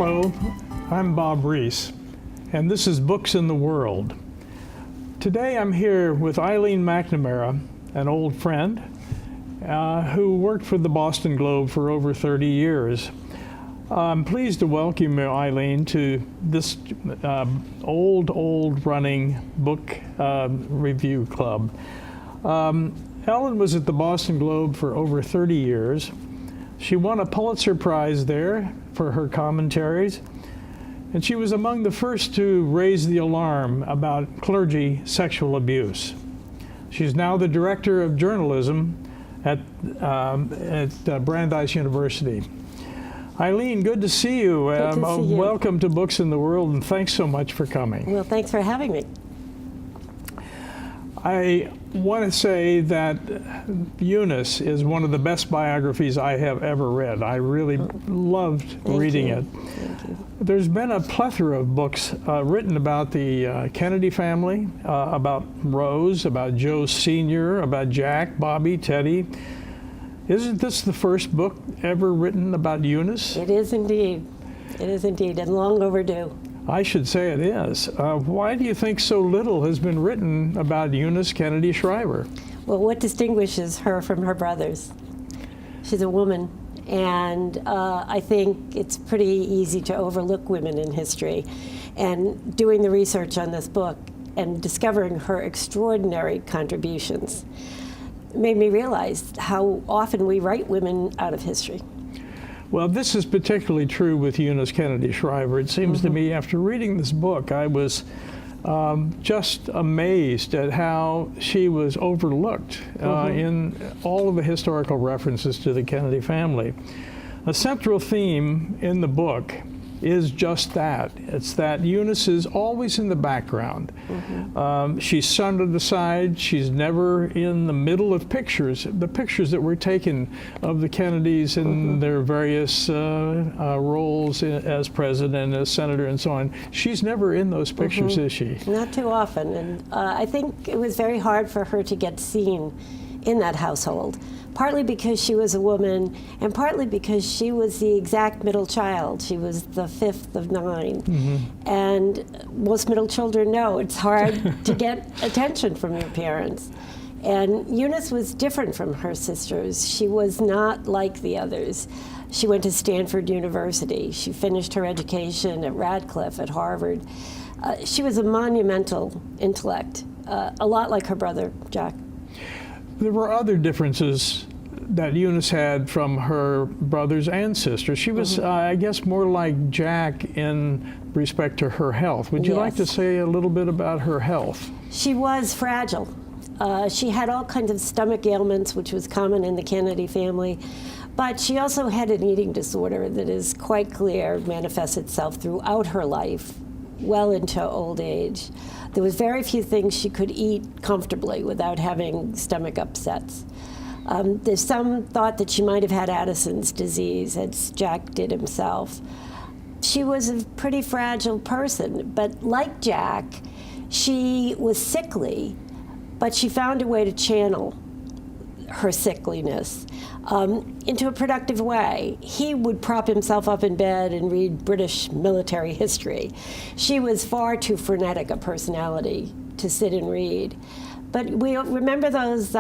Hello, I'm Bob Reese, and this is Books in the World. Today I'm here with Eileen McNamara, an old friend who worked for the Boston Globe for over 30 years. I'm pleased to welcome you, Eileen, to this old running book review club. Ellen was at the Boston Globe for over 30 years. She won a Pulitzer Prize there for her commentaries, and she was among the first to raise the alarm about clergy sexual abuse. She's now the director of journalism at Brandeis University. Eileen, good to see you. Good to see you. Welcome to Books in the World, and thanks so much for coming. Well, thanks for having me. I want to say that Eunice is one of the best biographies I have ever read. I really loved reading it. Thank you. There's been a plethora of books written about the Kennedy family, about Rose, about Joe Sr., about Jack, Bobby, Teddy. Isn't this the first book ever written about Eunice? It is indeed. It is indeed, and long overdue. I should say it is. Why do you think so little has been written about Eunice Kennedy Shriver? Well, what distinguishes her from her brothers? She's a woman, and I think it's pretty easy to overlook women in history. And doing the research on this book and discovering her extraordinary contributions made me realize how often we write women out of history. Well, this is particularly true with Eunice Kennedy Shriver. It seems to me, after reading this book, I was just amazed at how she was overlooked in all of the historical references to the Kennedy family. A central theme in the book is just that. It's that Eunice is always in the background. She's sundered aside. She's never in the middle of pictures, the pictures that were taken of the Kennedys in their various roles as president, as senator, and so on. She's never in those pictures, is she? Not too often, and I think it was very hard for her to get seen in that household, partly because she was a woman and partly because she was the exact middle child. She was the fifth of 9. And most middle children know it's hard to get attention from your parents. And Eunice was different from her sisters. She was not like the others. She went to Stanford University. She finished her education at Radcliffe, at Harvard. She was a monumental intellect, a lot like her brother, Jack. There were other differences that Eunice had from her brothers and sisters. She was, I guess, more like Jack in respect to her health. Would you like to say a little bit about her health? She was fragile. She had all kinds of stomach ailments, which was common in the Kennedy family. But she also had an eating disorder that is quite clear, manifests itself throughout her life, well into old age. There was very few things she could eat comfortably without having stomach upsets. There's some thought that she might have had Addison's disease, as Jack did himself. She was a pretty fragile person, but like Jack, she was sickly, but she found a way to channel her sickliness into a productive way. He would prop himself up in bed and read British military history. She was far too frenetic a personality to sit and read. But we remember those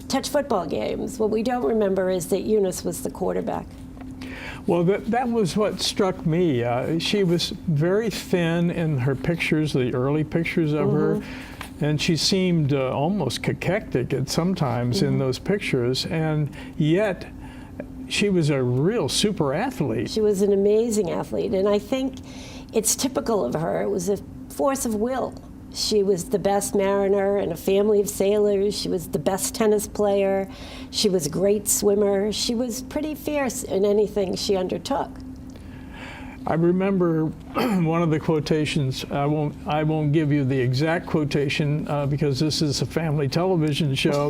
touch football games. What we don't remember is that Eunice was the quarterback. Well, that was what struck me. She was very thin in her pictures, the early pictures of her. And she seemed almost cachectic at sometimes in those pictures, and yet she was a real super athlete. She was an amazing athlete, and I think it's typical of her. It was a force of will. She was the best mariner in a family of sailors. She was the best tennis player. She was a great swimmer. She was pretty fierce in anything she undertook. I remember one of the quotations. I won't give you the exact quotation because this is a family television show.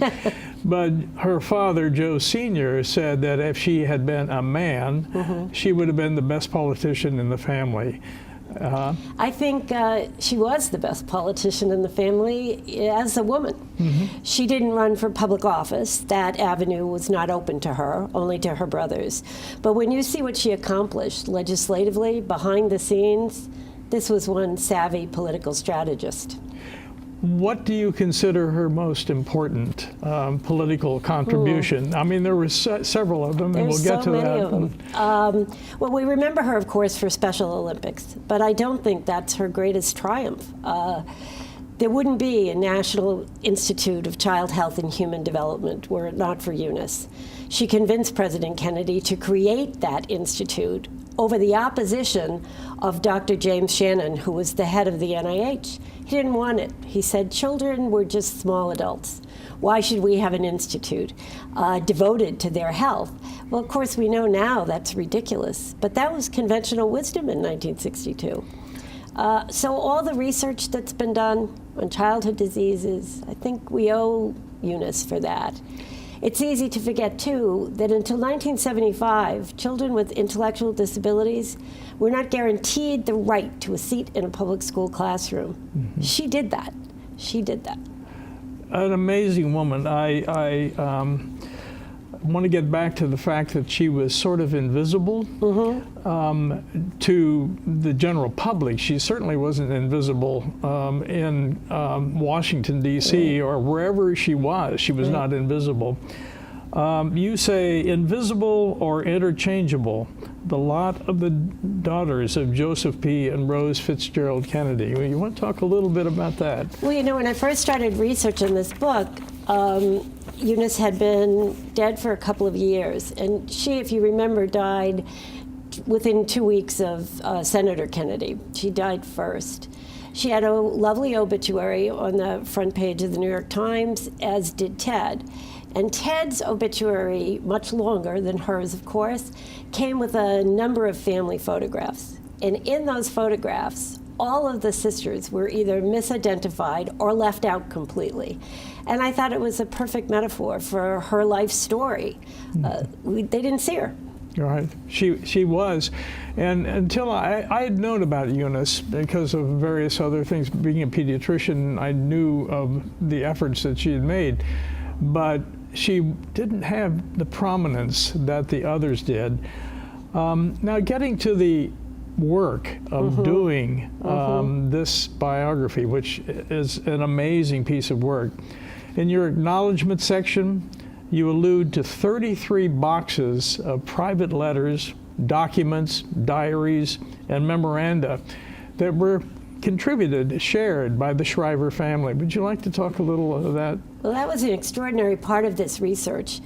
But her father, Joe Sr., said that if she had been a man, she would have been the best politician in the family. I think she was the best politician in the family as a woman. She didn't run for public office. That avenue was not open to her, only to her brothers. But when you see what she accomplished legislatively, behind the scenes, this was one savvy political strategist. What do you consider her most important political contribution? I mean, there were several of them, and we'll get to that. There's so many of them. Well, we remember her, of course, for Special Olympics, but I don't think that's her greatest triumph. There wouldn't be a National Institute of Child Health and Human Development were it not for Eunice. She convinced President Kennedy to create that institute over the opposition of Dr. James Shannon, who was the head of the NIH. He didn't want it. He said children were just small adults. Why should we have an institute devoted to their health? Well, of course, we know now that's ridiculous, but that was conventional wisdom in 1962. So all the research that's been done on childhood diseases, I think we owe Eunice for that. It's easy to forget, too, that until 1975, children with intellectual disabilities were not guaranteed the right to a seat in a public school classroom. She did that. She did that. An amazing woman. I want to get back to the fact that she was sort of invisible to the general public. She certainly wasn't invisible in Washington, D.C. or wherever she was. She was not invisible. You say invisible or interchangeable, the lot of the daughters of Joseph P. and Rose Fitzgerald Kennedy. You want to talk a little bit about that? Well, you know, when I first started researching this book, Eunice had been dead for a couple of years, and she, if you remember, died within 2 weeks of Senator Kennedy. She died first. She had a lovely obituary on the front page of the New York Times, as did Ted. And Ted's obituary, much longer than hers, of course, came with a number of family photographs. And in those photographs, all of the sisters were either misidentified or left out completely. And I thought it was a perfect metaphor for her life story. They didn't see her. Right, she was, and until I had known about Eunice because of various other things. Being a pediatrician, I knew of the efforts that she had made, but she didn't have the prominence that the others did. Now, getting to the work of doing this biography, which is an amazing piece of work, in your acknowledgement section, you allude to 33 boxes of private letters, documents, diaries, and memoranda that were contributed, shared by the Shriver family. Would you like to talk a little of that? Well, that was an extraordinary part of this research.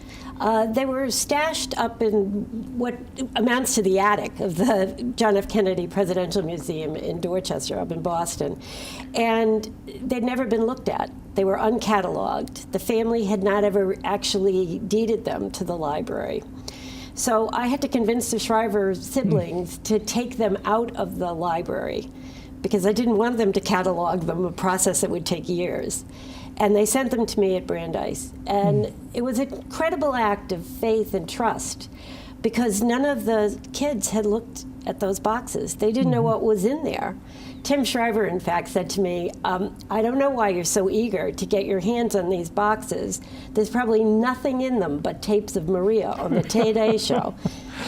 They were stashed up in what amounts to the attic of the John F. Kennedy Presidential Museum in Dorchester, up in Boston. And they'd never been looked at. They were uncatalogued. The family had not ever actually deeded them to the library. So I had to convince the Shriver siblings to take them out of the library because I didn't want them to catalog them, a process that would take years. And they sent them to me at Brandeis. And it was an incredible act of faith and trust because none of the kids had looked at those boxes. They didn't know what was in there. Tim Shriver, in fact, said to me, I don't know why you're so eager to get your hands on these boxes. There's probably nothing in them but tapes of Maria on the Today Show.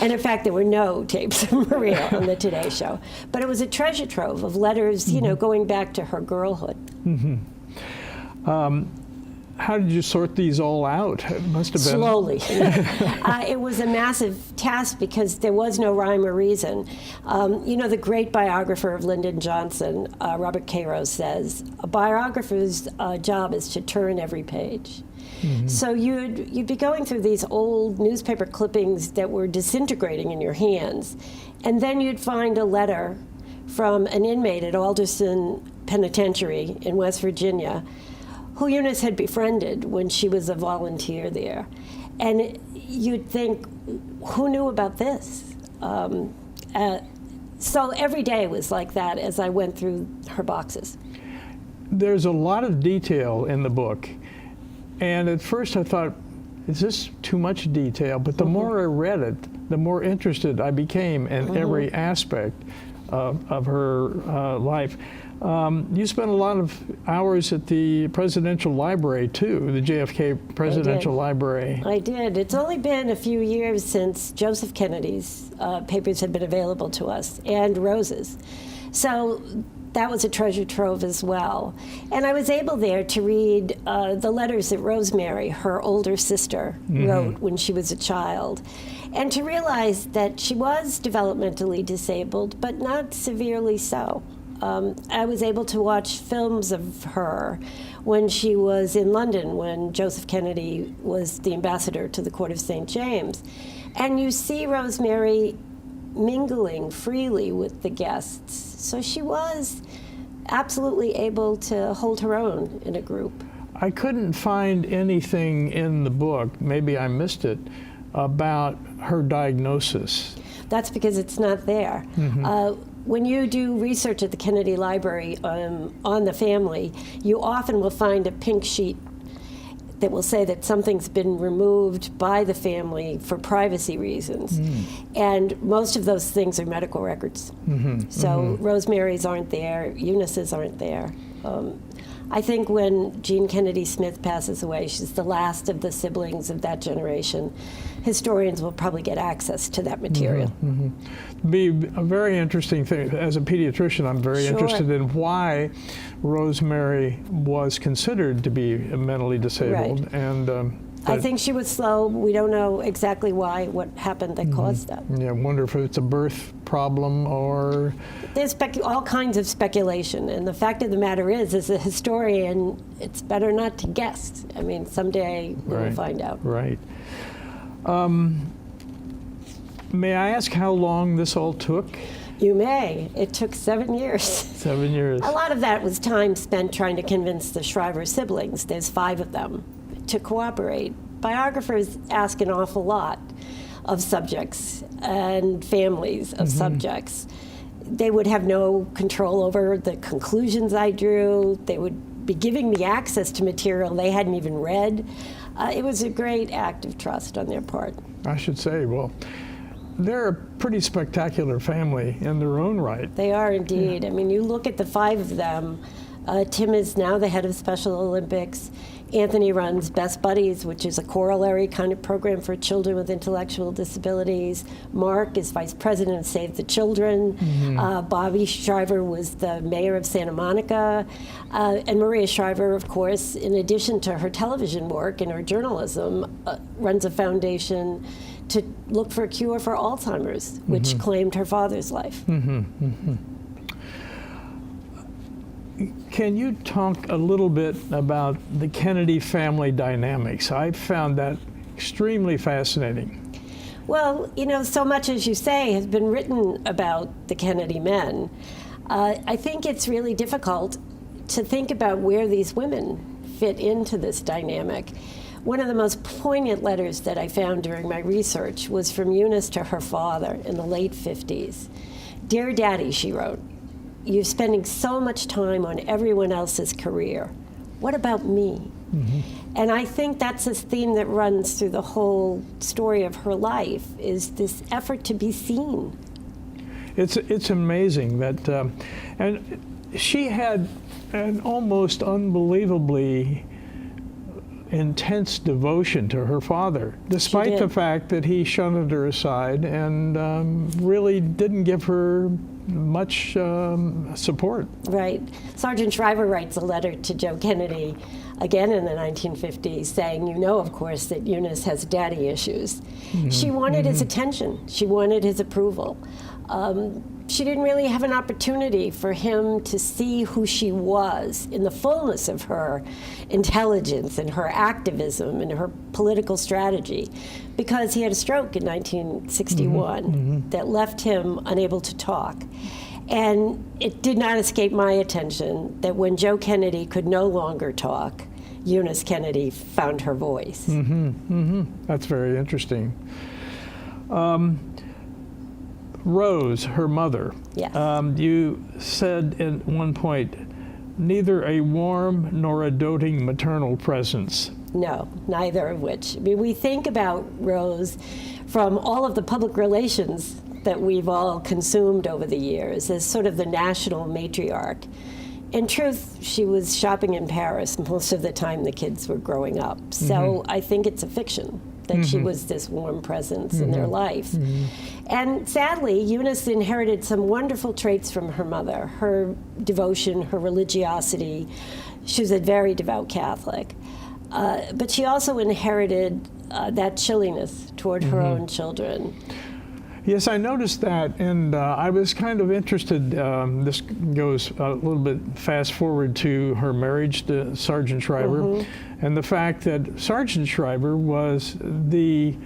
And in fact, there were no tapes of Maria on the Today Show. But it was a treasure trove of letters, you know, going back to her girlhood. How did you sort these all out? It must have been slowly. It was a massive task because there was no rhyme or reason. You know, the great biographer of Lyndon Johnson, Robert Caro, says, a biographer's job is to turn every page. So you'd be going through these old newspaper clippings that were disintegrating in your hands, and then you'd find a letter from an inmate at Alderson Penitentiary in West Virginia who Eunice had befriended when she was a volunteer there. And you'd think, who knew about this? So every day was like that as I went through her boxes. There's a lot of detail in the book. And at first I thought, is this too much detail? But the more I read it, the more interested I became in every aspect. of her life. You spent a lot of hours at the Presidential Library, too, the JFK Presidential Library. I did. It's only been a few years since Joseph Kennedy's papers had been available to us, and Rose's. So that was a treasure trove as well. And I was able there to read the letters that Rosemary, her older sister, wrote when she was a child, and to realize that she was developmentally disabled, but not severely so. I was able to watch films of her when she was in London, when Joseph Kennedy was the ambassador to the Court of St. James. And you see Rosemary mingling freely with the guests. So she was absolutely able to hold her own in a group. I couldn't find anything in the book, maybe I missed it, about her diagnosis. That's because it's not there. When you do research at the Kennedy Library on the family, you often will find a pink sheet that will say that something's been removed by the family for privacy reasons. And most of those things are medical records. So Rosemary's aren't there, Eunice's aren't there. I think when Jean Kennedy Smith passes away, she's the last of the siblings of that generation. Historians will probably get access to that material. Be a very interesting thing. As a pediatrician, I'm very interested in why Rosemary was considered to be mentally disabled. Right. And I think she was slow. We don't know exactly what happened that caused that. Yeah, I wonder if it's a birth problem or... There's all kinds of speculation, and the fact of the matter is, as a historian, it's better not to guess. I mean, someday we'll find out. Right. May I ask how long this all took? You may. It took 7 years. 7 years. A lot of that was time spent trying to convince the Shriver siblings, there's 5 of them, to cooperate. Biographers ask an awful lot of subjects and families of subjects. They would have no control over the conclusions I drew. They would be giving me access to material they hadn't even read. It was a great act of trust on their part. I should say, well, they're a pretty spectacular family in their own right. They are indeed. I mean, you look at the 5 of them. Tim is now the head of Special Olympics. Anthony runs Best Buddies, which is a corollary kind of program for children with intellectual disabilities. Mark is vice president of Save the Children. Bobby Shriver was the mayor of Santa Monica. And Maria Shriver, of course, in addition to her television work and her journalism, runs a foundation to look for a cure for Alzheimer's, which claimed her father's life. Can you talk a little bit about the Kennedy family dynamics? I found that extremely fascinating. Well, you know, so much, as you say, has been written about the Kennedy men. I think it's really difficult to think about where these women fit into this dynamic. One of the most poignant letters that I found during my research was from Eunice to her father in the late 50s. "Dear Daddy," she wrote, "you're spending so much time on everyone else's career. What about me?" And I think that's a theme that runs through the whole story of her life, is this effort to be seen. It's amazing that, and she had an almost unbelievably intense devotion to her father, despite the fact that he shunned her aside and really didn't give her much support. Right. Sergeant Shriver writes a letter to Joe Kennedy, again in the 1950s, saying, you know, of course, that Eunice has daddy issues. She wanted his attention. She wanted his approval. She didn't really have an opportunity for him to see who she was in the fullness of her intelligence and her activism and her political strategy, because he had a stroke in 1961 that left him unable to talk. And it did not escape my attention that when Joe Kennedy could no longer talk, Eunice Kennedy found her voice. That's very interesting. Rose, her mother. Yes. You said at one point, neither a warm nor a doting maternal presence. No, neither of which. I mean, we think about Rose from all of the public relations that we've all consumed over the years as sort of the national matriarch. In truth, she was shopping in Paris most of the time the kids were growing up. So I think it's a fiction that she was this warm presence in their life. And sadly, Eunice inherited some wonderful traits from her mother, her devotion, her religiosity. She was a very devout Catholic. But she also inherited that chilliness toward her own children. Yes, I noticed that, and I was kind of interested. This goes a little bit fast forward to her marriage to Sergeant Shriver, and the fact that Sergeant Shriver was the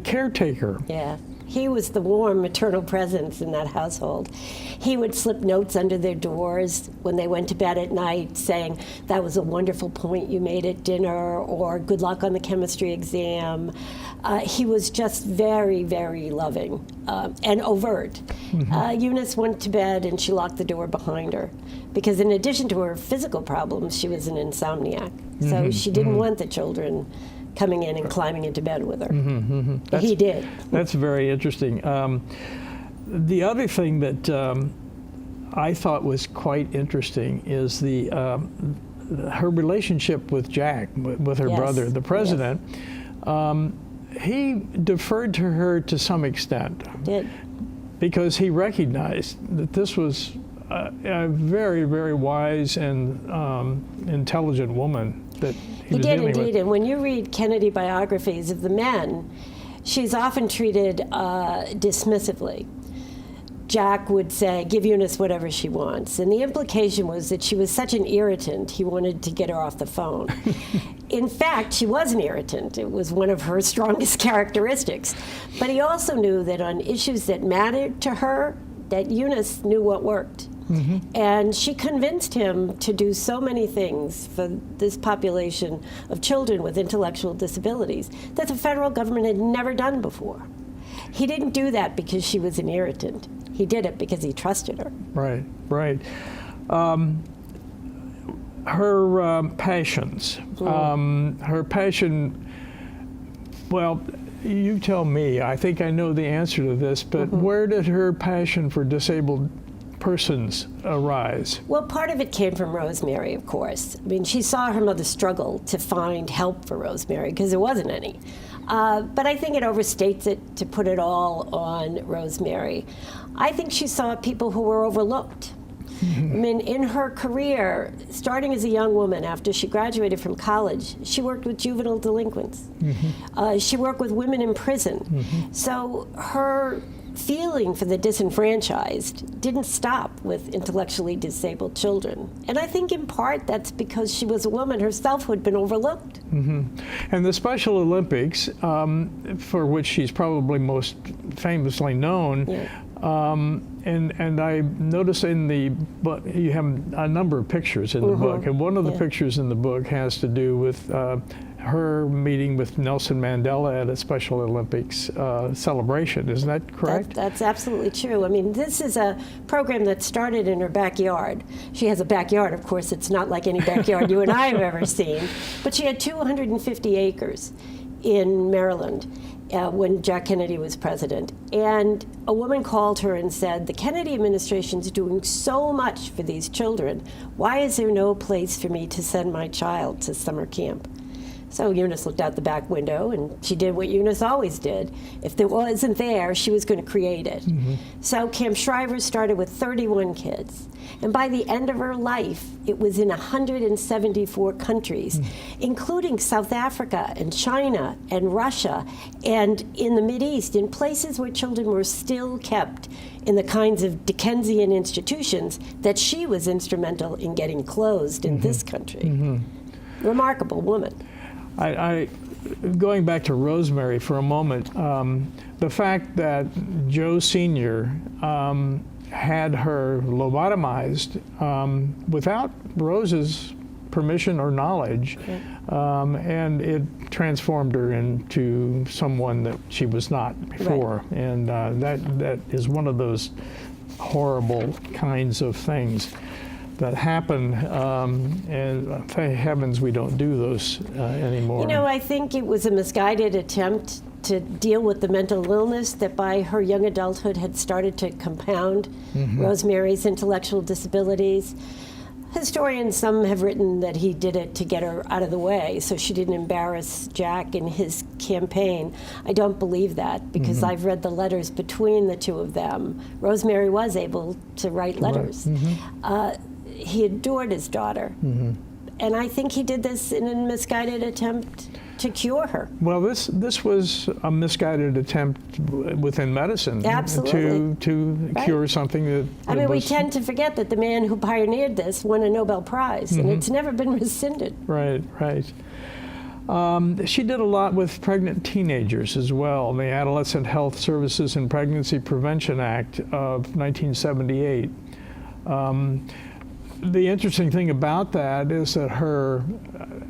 caretaker. Yeah. He was the warm maternal presence in that household. He would slip notes under their doors when they went to bed at night saying, "That was a wonderful point you made at dinner," or "Good luck on the chemistry exam." He was just very, very loving and overt. Eunice went to bed and she locked the door behind her because in addition to her physical problems, she was an insomniac. So she didn't want the children coming in and climbing into bed with her. He did. That's very interesting. The other thing that I thought was quite interesting is her relationship with Jack, with her brother, the president. He deferred to her to some extent. Did. Because he recognized that this was a very, very wise and intelligent woman that he was did dealing indeed, with. and when you read Kennedy biographies of the men, she's often treated dismissively. Jack would say, "Give Eunice whatever she wants," and the implication was that she was such an irritant, he wanted to get her off the phone. In fact, she was an irritant. It was one of her strongest characteristics. But he also knew that on issues that mattered to her, that Eunice knew what worked. And she convinced him to do so many things for this population of children with intellectual disabilities that the federal government had never done before. He didn't do that because she was an irritant. He did it because he trusted her. Right, right. Her passions. Her passion, well, you tell me. I think I know the answer to this, but where did her passion for disabled persons arise? Well, part of it came from Rosemary, of course. I mean, she saw her mother struggle to find help for Rosemary because there wasn't any. But I think it overstates it to put it all on Rosemary. I think she saw people who were overlooked. I mean, in her career, starting as a young woman after she graduated from college, she worked with juvenile delinquents. She worked with women in prison. So her feeling for the disenfranchised didn't stop with intellectually disabled children. And I think in part that's because she was a woman herself who had been overlooked. And the Special Olympics, for which she's probably most famously known, and I notice in the book, you have a number of pictures in the book, and one of the pictures in the book has to do with her meeting with Nelson Mandela at a Special Olympics celebration. Isn't that correct? That's absolutely true. I mean, this is a program that started in her backyard. She has a backyard, of course. It's not like any backyard you and I have ever seen. But she had 250 acres in Maryland when Jack Kennedy was president. And a woman called her and said, "The Kennedy administration's doing so much for these children. Why is there no place for me to send my child to summer camp?" So Eunice looked out the back window, and she did what Eunice always did. If there wasn't there, she was going to create it. So Camp Shriver started with 31 kids. And by the end of her life, it was in 174 countries, including South Africa and China and Russia and in the Mideast, in places where children were still kept in the kinds of Dickensian institutions that she was instrumental in getting closed in this country. Remarkable woman. Going back to Rosemary for a moment, the fact that Joe Sr. Had her lobotomized without Rose's permission or knowledge, and it transformed her into someone that she was not before. Right. And that is one of those horrible kinds of things that happen, and thank heavens we don't do those anymore. You know, I think it was a misguided attempt to deal with the mental illness that by her young adulthood had started to compound Rosemary's intellectual disabilities. Historians, some have written that he did it to get her out of the way so she didn't embarrass Jack in his campaign. I don't believe that, because I've read the letters between the two of them. Rosemary was able to write letters. He adored his daughter. And I think he did this in a misguided attempt to cure her. Well, this was a misguided attempt within medicine to cure something that I mean, we tend to forget that the man who pioneered this won a Nobel Prize, and it's never been rescinded. Right. She did a lot with pregnant teenagers as well. The Adolescent Health Services and Pregnancy Prevention Act of 1978. The interesting thing about that is that her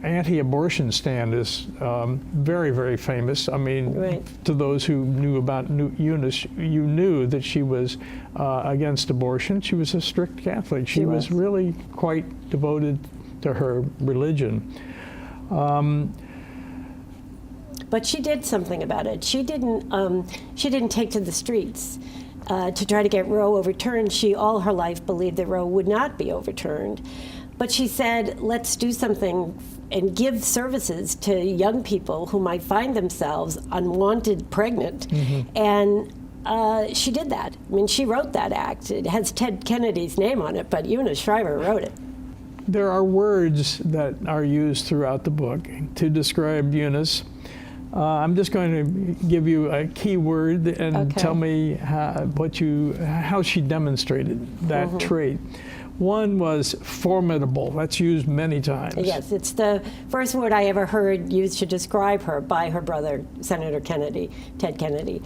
anti-abortion stand is very, very famous. I mean, to those who knew about Eunice, you knew that she was against abortion. She was a strict Catholic. She was really quite devoted to her religion. But she did something about it. She didn't take to the streets to try to get Roe overturned. She all her life believed that Roe would not be overturned. But she said, let's do something and give services to young people who might find themselves unwanted pregnant. And she did that. I mean, she wrote that act. It has Ted Kennedy's name on it, but Eunice Shriver wrote it. There are words that are used throughout the book to describe Eunice. I'm just going to give you a key word and tell me how she demonstrated that trait. One was formidable. That's used many times. Yes, it's the first word I ever heard used to describe her by her brother, Senator Kennedy, Ted Kennedy.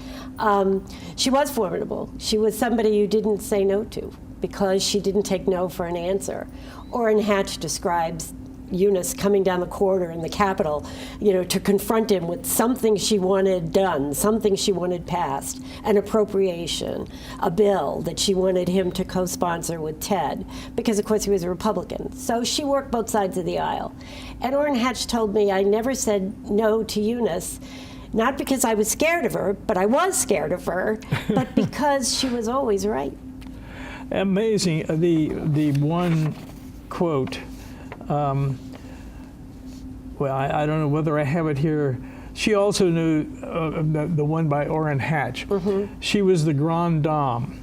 She was formidable. She was somebody you didn't say no to because she didn't take no for an answer. Orrin Hatch describes Eunice coming down the corridor in the Capitol, to confront him with something she wanted done, something she wanted passed, an appropriation, a bill that she wanted him to co-sponsor with Ted, because of course he was a Republican. So she worked both sides of the aisle. And Orrin Hatch told me I never said no to Eunice, not because I was scared of her, but I was scared of her, but because she was always right. Amazing. The one quote, well, I don't know whether I have it here. She also knew the one by Orrin Hatch. She was the grande dame.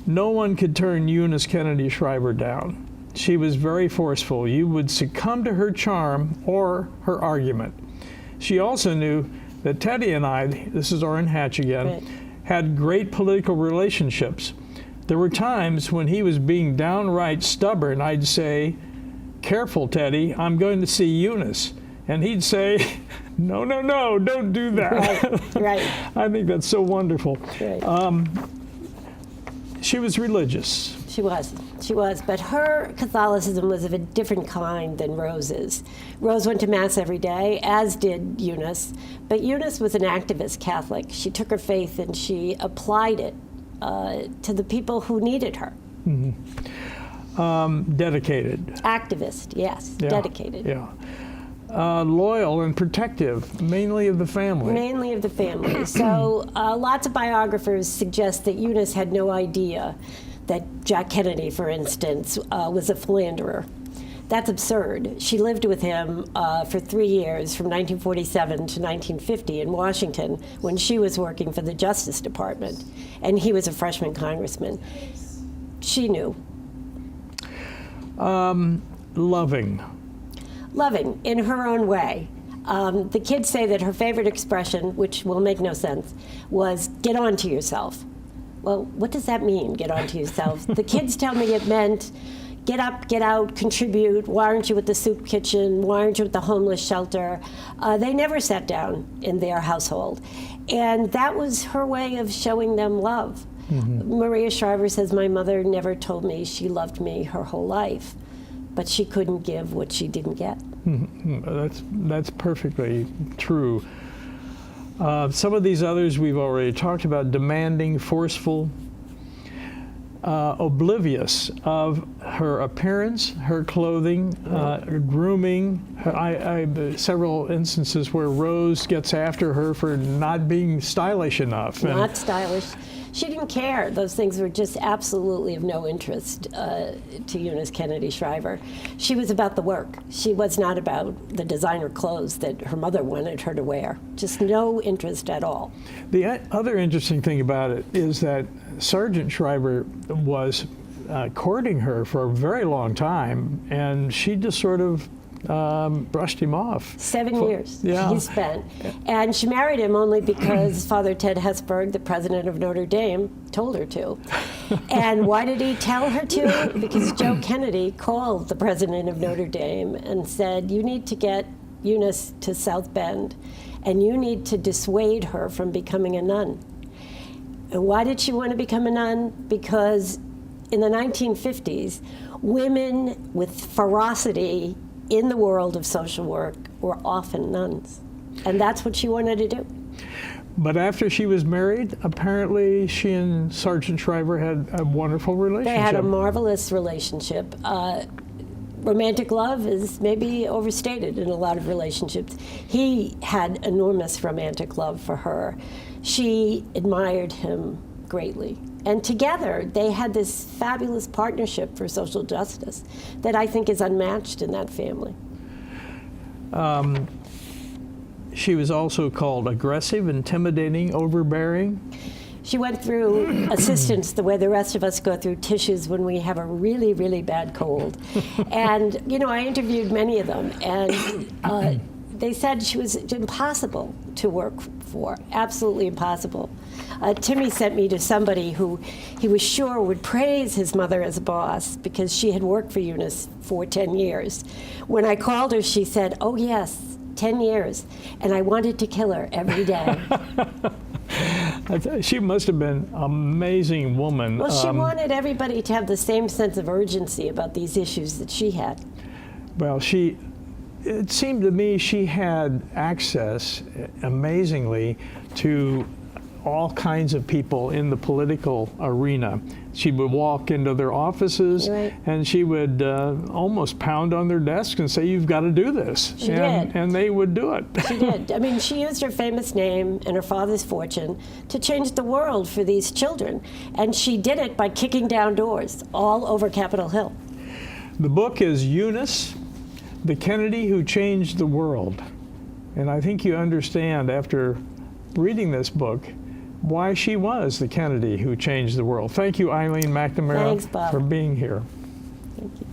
No one could turn Eunice Kennedy Shriver down. She was very forceful. You would succumb to her charm or her argument. She also knew that Teddy and I, this is Orrin Hatch again, had great political relationships. There were times when he was being downright stubborn. I'd say, "Careful, Teddy, I'm going to see Eunice." And he'd say, no, don't do that. Right. I think that's so wonderful. Right. She was religious. She was, but her Catholicism was of a different kind than Rose's. Rose went to Mass every day, as did Eunice, but Eunice was an activist Catholic. She took her faith and she applied it to the people who needed her. Dedicated. Activist, yes, dedicated. Yeah. Loyal and protective, mainly of the family. Mainly of the family. So lots of biographers suggest that Eunice had no idea that Jack Kennedy, for instance, was a philanderer. That's absurd. She lived with him for 3 years, from 1947 to 1950 in Washington, when she was working for the Justice Department, and he was a freshman congressman. She knew. Loving in her own way. The kids say that her favorite expression, which will make no sense, was "get on to yourself." Well, what does that mean, get on to yourself? The kids tell me it meant get up, get out, contribute. Why aren't you at the soup kitchen? Why aren't you at the homeless shelter? They never sat down in their household. And that was her way of showing them love. Maria Shriver says, my mother never told me she loved me her whole life, but she couldn't give what she didn't get. That's perfectly true. Some of these others we've already talked about: demanding, forceful. oblivious of her appearance, her clothing, grooming. Several instances where Rose gets after her for not being stylish enough. Not stylish. She didn't care. Those things were just absolutely of no interest to Eunice Kennedy Shriver. She was about the work. She was not about the designer clothes that her mother wanted her to wear. Just no interest at all. The other interesting thing about it is that Sergeant Shriver was courting her for a very long time, and she just sort of brushed him off. 7 years Yeah. he spent. And she married him only because Father Ted Hesburgh, the president of Notre Dame, told her to. And why did he tell her to? Because Joe Kennedy called the president of Notre Dame and said, you need to get Eunice to South Bend, and you need to dissuade her from becoming a nun. And why did she want to become a nun? Because in the 1950s, women with ferocity in the world of social work were often nuns. And that's what she wanted to do. But after she was married, apparently she and Sergeant Shriver had a wonderful relationship. They had a marvelous relationship. Romantic love is maybe overstated in a lot of relationships. He had enormous romantic love for her. She admired him greatly. And together, they had this fabulous partnership for social justice that I think is unmatched in that family. She was also called aggressive, intimidating, overbearing. She went through assistance the way the rest of us go through tissues when we have a really, really bad cold. And, you know, I interviewed many of them, and they said she was impossible to work for, absolutely impossible. Timmy sent me to somebody who he was sure would praise his mother as a boss because she had worked for Eunice for 10 years. When I called her, she said, oh yes, 10 years, and I wanted to kill her every day. She must have been an amazing woman. Well, she wanted everybody to have the same sense of urgency about these issues that she had. Well, it seemed to me she had access, amazingly, to all kinds of people in the political arena. She would walk into their offices, Right. and she would almost pound on their desk and say, you've got to do this. She did. And they would do it. She did. I mean, she used her famous name and her father's fortune to change the world for these children. And she did it by kicking down doors all over Capitol Hill. The book is Eunice, the Kennedy Who Changed the World. And I think you understand after reading this book why she was the Kennedy who changed the world. Thank you, Eileen McNamara, Thanks, Bob. for being here. Thank you.